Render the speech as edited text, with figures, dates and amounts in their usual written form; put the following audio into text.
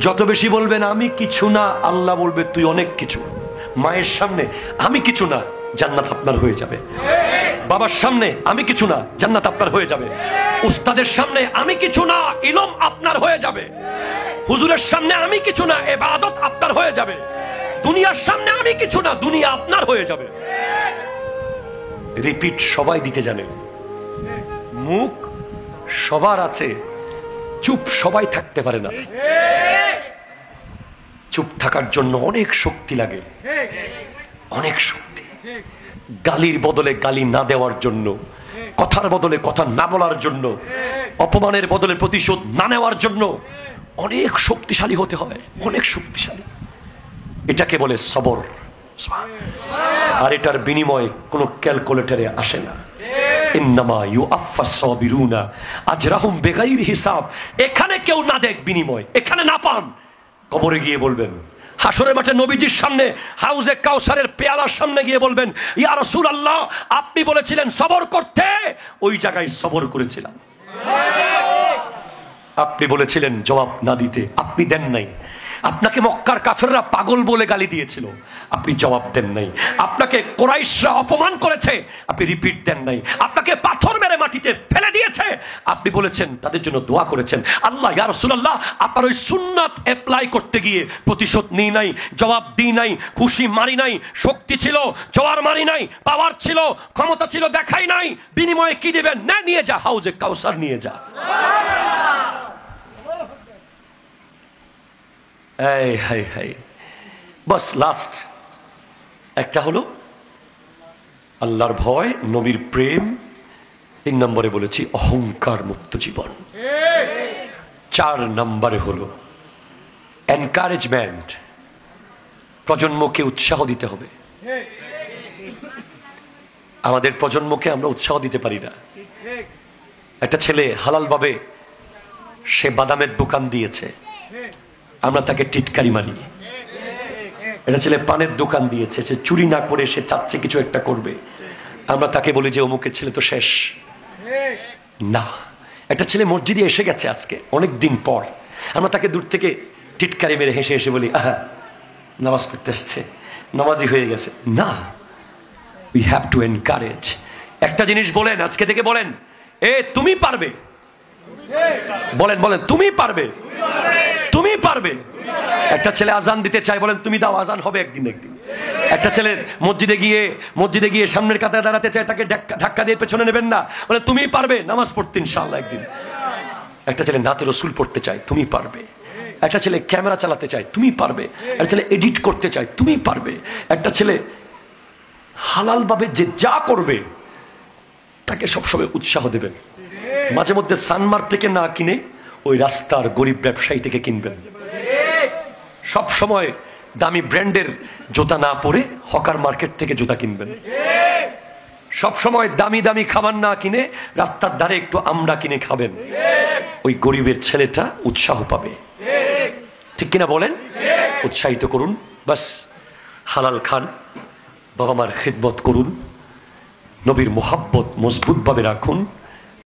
যত বেশি বলবেন আমি কিছু না, আল্লাহ বলবে তুই অনেক কিছু। মায়ের সামনে আমি কিছু না, জান্নাত আপনার হয়ে যাবে। বাবার সামনে আমি কিছু না, জান্নাত আপনার হয়ে যাবে। উস্তাদের সামনে আমি কিছু না, ইলম আপনার হয়ে যাবে। হুজুরের সামনে আমি কিছু না, ইবাদত আপনার হয়ে যাবে। দুনিয়ার সামনে আমি কিছু না, দুনিয়া আপনার হয়ে যাবে। রিপিট সবাই দিতে জানে, মুখ সবার আছে, চুপ সবাই থাকতে পারে না। চুপ থাকার জন্য অনেক শক্তি লাগে, অনেক শক্তি। গালির বদলে গালি না দেওয়ার জন্য, কথার বদলে কথা না বলার জন্য, অপমানের বদলে প্রতিশোধ না নেওয়ার জন্য অনেক শক্তিশালী হতে হয়, অনেক শক্তিশালী। এটাকে বলে সবর। আর এটার বিনিময় কোনো ক্যালকুলেটরে আসে না। ইন্নামা ইউআফফাস সাবিরুনা আজরাহুম বিগাইরি হিসাব। এখানে কেউ না দেখ বিনিময়, এখানে না পান, কবরে গিয়ে বলবেন। হাসরের মাঠে নবীজির সামনে হাউজে কাউসারের পেয়ালার সামনে গিয়ে বলবেন, ইয়া রাসূলুল্লাহ আপনি বলেছিলেন সবর করতে, ওই জায়গায় সবর করেছিলাম। আপনি বলেছিলেন জবাব না দিতে, আপনি দেন নাই। আপনাকে মক্কার কাফেররা পাগল বলে গালি দিয়েছিল, আপনি জবাব দেন নাই। আপনাকে কুরাইশরা অপমান করেছে, আপনি রিপিট দেন নাই। আপনাকে পাথর মেরে মাটিতে ফেলে দিয়েছে, আপনি বলেছেন তাদের জন্য দোয়া করেছেন। আল্লাহ ইয়া রাসূলুল্লাহ আপনার ওই সুন্নাত অ্যাপ্লাই করতে গিয়ে প্রতিশোধ নিই নাই, জবাব দিই নাই, খুশি মারি নাই। শক্তি ছিল, জোয়ার মারি নাই, পাওয়ার ছিল, ক্ষমতা ছিল, দেখাই নাই। বিনিময়ে কি দিবেন? না, নিয়ে যা, হাউজে কাউসার নিয়ে যা। এই হাই হাই, বাস লাস্ট একটা হলো আল্লাহর ভয়, নবীর প্রেম। 3 নম্বরে বলেছি অহংকার মুক্ত জীবন। 4 নম্বরে হলো এনকারেজমেন্ট। প্রজন্মকে উৎসাহ দিতে হবে। আমাদের প্রজন্মকে আমরা উৎসাহ দিতে পারি না। একটা ছেলে হালাল ভাবে সে বাদামের দোকান দিয়েছে, আমরা তাকে টিটকারি মারি। এটা ছেলে পানের দোকান দিয়েছে, সে চুরি না করে সে চাচ্ছে কিছু একটা করবে, আমরা তাকে বলি যে অমুকের ছেলে তো শেষ। না, একটা ছেলে মসজিদে এসে গেছে আজকে অনেক দিন পর, আমরা তাকে দূর থেকে টিটকারি মেরে হেসে হেসে বলি আহা নামাজ পড়তে আসছে, নামাজি হয়ে গেছে। না, উই হ্যাভ টু এনকারেজ। একটা জিনিস বলেন, আজকে থেকে বলেন, এ তুমি পারবে। বলেন বলেন, তুমি পারবে, তুমি পারবে। একটা ছেলে আজান দিতে চায়, বলেন তুমি দাও, আজান হবে একদিন একদিন। একটা ছেলে মসজিদে গিয়ে সামনের কাতারে দাঁড়াতে চায়, তাকে ধাক্কা দিয়ে পেছনে নেবেন না, বলে তুমি পারবে নামাজ পড়তে ইনশাআল্লাহ একদিন। একটা ছেলে নাতে রসুল পড়তে চায়, তুমি পারবে। একটা ছেলে ক্যামেরা চালাতে চায়, তুমি পারবে। একটা ছেলে এডিট করতে চায়, তুমি পারবে। একটা ছেলে হালাল ভাবে যে যা করবে তাকে সবসময় উৎসাহ দেবেন। মাঝে মধ্যে সানমার থেকে না কিনে ওই রাস্তার গরিব ব্যবসায়ী থেকে কিনবেন। সব সময় দামি ব্র্যান্ডের জুতা না পরে হকার মার্কেট থেকে জুতা কিনবেন। সব সময় দামি দামি খাবার না কিনে রাস্তার ধারে একটু আমড়া কিনে খাবেন। ওই গরিবের ছেলেটা উৎসাহ পাবে। ঠিক কিনা বলেন? উৎসাহিত করুন। বাস হালাল খান, বাবা মার খিদমত করুন, নবীর মোহাব্বত মজবুত ভাবে রাখুন।